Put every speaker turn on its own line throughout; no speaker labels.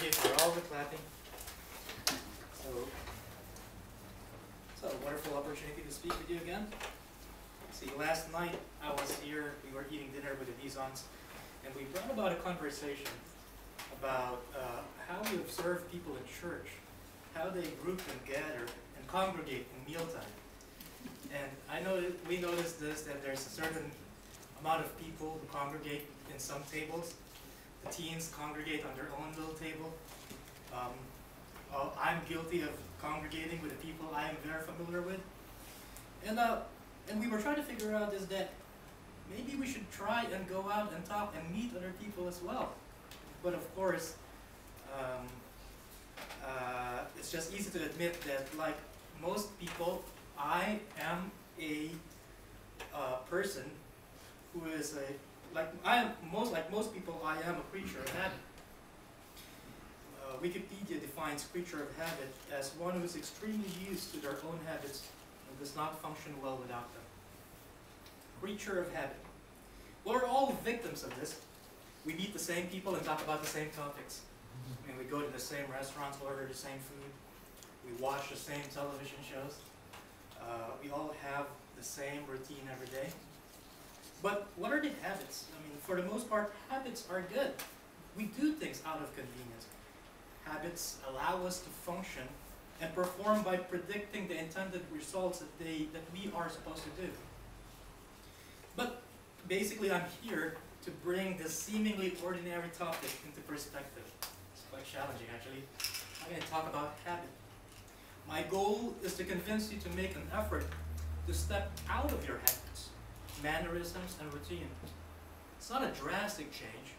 you for all the clapping. So, it's a wonderful opportunity to speak with you again. See, last night I was here, we were eating dinner with the Visons, and we brought about a conversation about how we observe people in church, how they group and gather and congregate in mealtime. And I know that we noticed this, that there's a certain amount of people who congregate in some tables. The teens congregate on their own little table. I'm guilty of congregating with the people I am very familiar with. And we were trying to figure out is that maybe we should try and go out and talk and meet other people as well. But of course, it's just easy to admit that, like most people, I am a person who is like most people, I am a creature of habit. Wikipedia defines creature of habit as one who is extremely used to their own habits and does not function well without them. Creature of habit. We're all victims of this. We meet the same people and talk about the same topics. I mean, we go to the same restaurants, order the same food. We watch the same television shows. We all have the same routine every day. But what are the habits? I mean, for the most part, habits are good. We do things out of convenience. Habits allow us to function and perform by predicting the intended results that we are supposed to do. But basically, I'm here to bring this seemingly ordinary topic into perspective. It's quite challenging, actually. I'm going to talk about habit. My goal is to convince you to make an effort to step out of your habits, mannerisms, and routine. It's not a drastic change.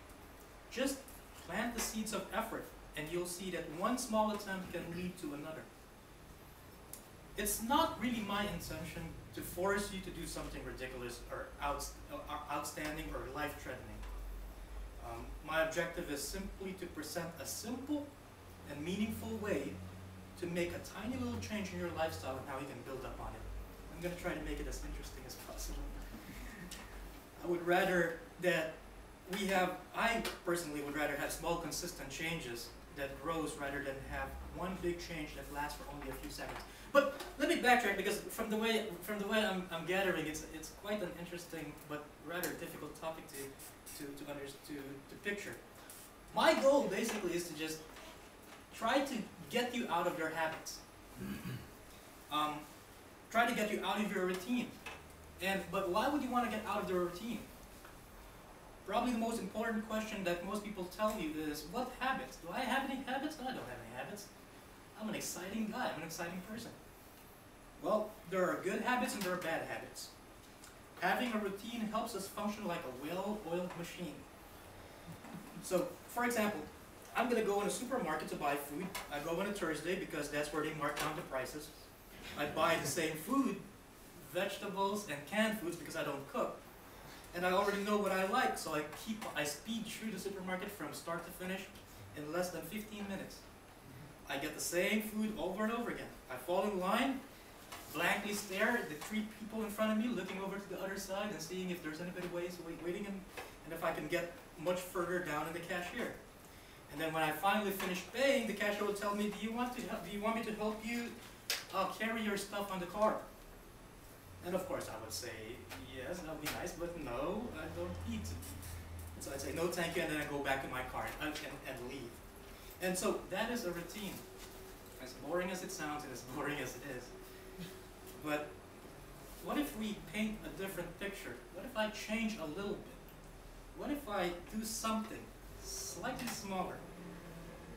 Just plant the seeds of effort, and you'll see that one small attempt can lead to another. It's not really my intention to force you to do something ridiculous or outstanding or life-threatening. My objective is simply to present a simple and meaningful way to make a tiny little change in your lifestyle and how you can build up on it. I'm going to try to make it as interesting as possible. I would rather that I personally would rather have small consistent changes that grows rather than have one big change that lasts for only a few seconds. But let me backtrack, because from the way I'm gathering, it's quite an interesting but rather difficult topic to picture. My goal basically is to just try to get you out of your habits. Try to get you out of your routine. But why would you want to get out of the routine? Probably the most important question that most people tell you is, what habits? Do I have any habits? No, I don't have any habits. I'm an exciting guy. I'm an exciting person. Well, there are good habits and there are bad habits. Having a routine helps us function like a well-oiled machine. So, for example, I'm going to go in a supermarket to buy food. I go on a Thursday because that's where they mark down the prices. I buy the same food, vegetables and canned foods, because I don't cook. And I already know what I like, so I speed through the supermarket from start to finish in less than 15 minutes. I get the same food over and over again. I fall in line, blankly stare at the three people in front of me, looking over to the other side and seeing if there's anybody waiting, and if I can get much further down in the cashier. And then when I finally finish paying, the cashier will tell me, do you want me to help you carry your stuff on the car? And of course I would say, yes, that would be nice, but no, I don't need to. And so I'd say, no thank you, and then I go back in my car and leave. And so that is a routine. As boring as it sounds and as boring as it is. But what if we paint a different picture? What if I change a little bit? What if I do something slightly smaller?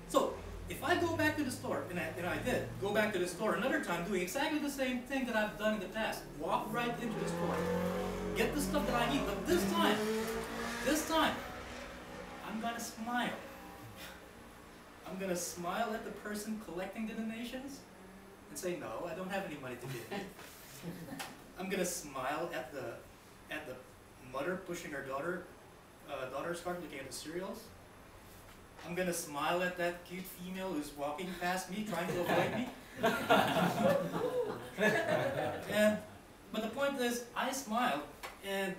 So, if I go back to the store, and I did go back to the store another time doing exactly the same thing that I've done in the past, walk right into the store, get the stuff that I need, but this time, I'm gonna smile. I'm gonna smile at the person collecting the donations and say, no, I don't have any money to give you. I'm gonna smile at the mother pushing her daughter's cart looking at the cereals. I'm going to smile at that cute female who's walking past me, trying to avoid me. But the point is, I smiled, and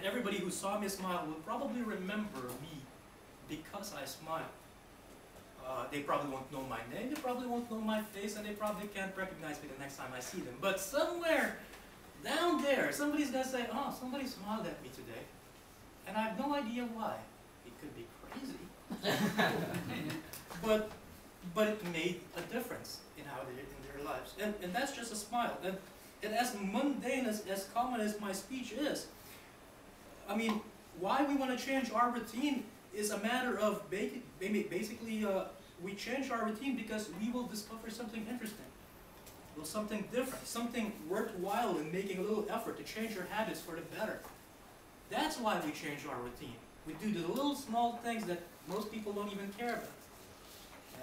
everybody who saw me smile will probably remember me because I smiled. They probably won't know my name, they probably won't know my face, and they probably can't recognize me the next time I see them. But somewhere down there, somebody's going to say, oh, somebody smiled at me today. And I have no idea why. It could be crazy. but it made a difference in how they in their lives. And that's just a smile. And as mundane, as common as my speech is, I mean, why we want to change our routine is a matter of basically we change our routine because we will discover something interesting, something different, something worthwhile in making a little effort to change your habits for the better. That's why we change our routine. We do the little small things that most people don't even care about.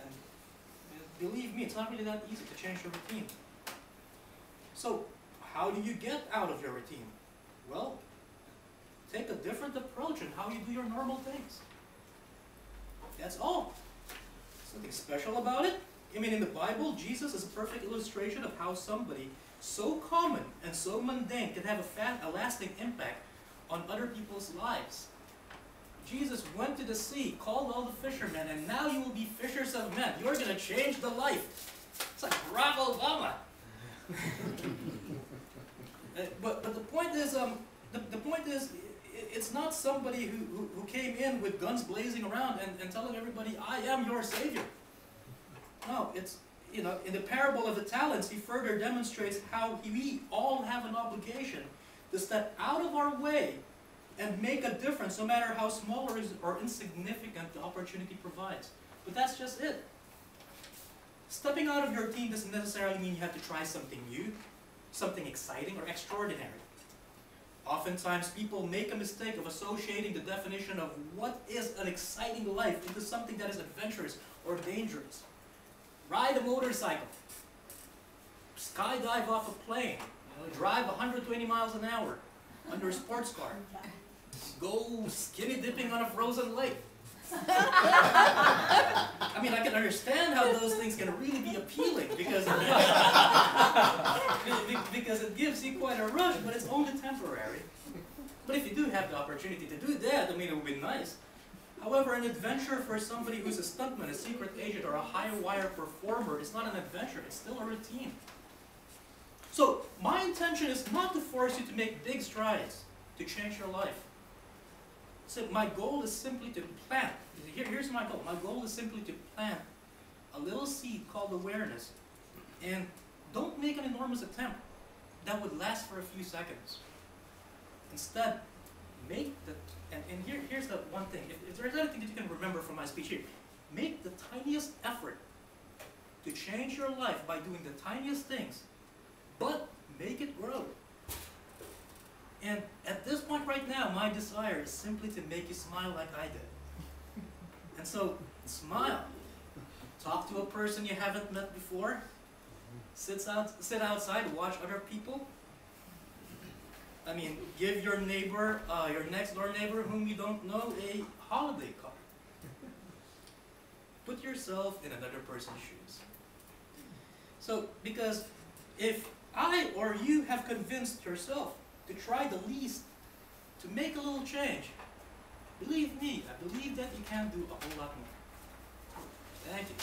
And believe me, it's not really that easy to change your routine. So, how do you get out of your routine? Well, take a different approach in how you do your normal things. That's all. There's nothing special about it. I mean, in the Bible, Jesus is a perfect illustration of how somebody so common and so mundane can have a lasting impact on other people's lives. Jesus went to the sea, called all the fishermen, and now you will be fishers of men. You're going to change the life. It's like Barack Obama. But the point is, it's not somebody who came in with guns blazing around and telling everybody, I am your savior. No, it's, in the parable of the talents, he further demonstrates how we all have an obligation to step out of our way and make a difference, no matter how small or insignificant the opportunity provides. But that's just it. Stepping out of your routine doesn't necessarily mean you have to try something new, something exciting or extraordinary. Oftentimes, people make a mistake of associating the definition of what is an exciting life into something that is adventurous or dangerous. Ride a motorcycle, skydive off a plane, drive 120 miles an hour under a sports car, go skinny dipping on a frozen lake. I mean, I can understand how those things can really be appealing because it gives you quite a rush, but it's only temporary. But if you do have the opportunity to do that, I mean, it would be nice. However, an adventure for somebody who's a stuntman, a secret agent, or a high-wire performer is not an adventure, it's still a routine. So, my intention is not to force you to make big strides to change your life. So my goal is simply to plant. Here's my goal. My goal is simply to plant a little seed called awareness. And don't make an enormous attempt that would last for a few seconds. Instead, make the, and here's the one thing. If there's anything that you can remember from my speech here, make the tiniest effort to change your life by doing the tiniest things, but make it grow. And at this point right now, my desire is simply to make you smile like I did. And so, smile. Talk to a person you haven't met before. Sit outside, watch other people. I mean, give your neighbor, your next door neighbor whom you don't know, a holiday card. Put yourself in another person's shoes. So, because if I or you have convinced yourself to try the least, to make a little change, believe me, I believe that you can do a whole lot more. Thank you.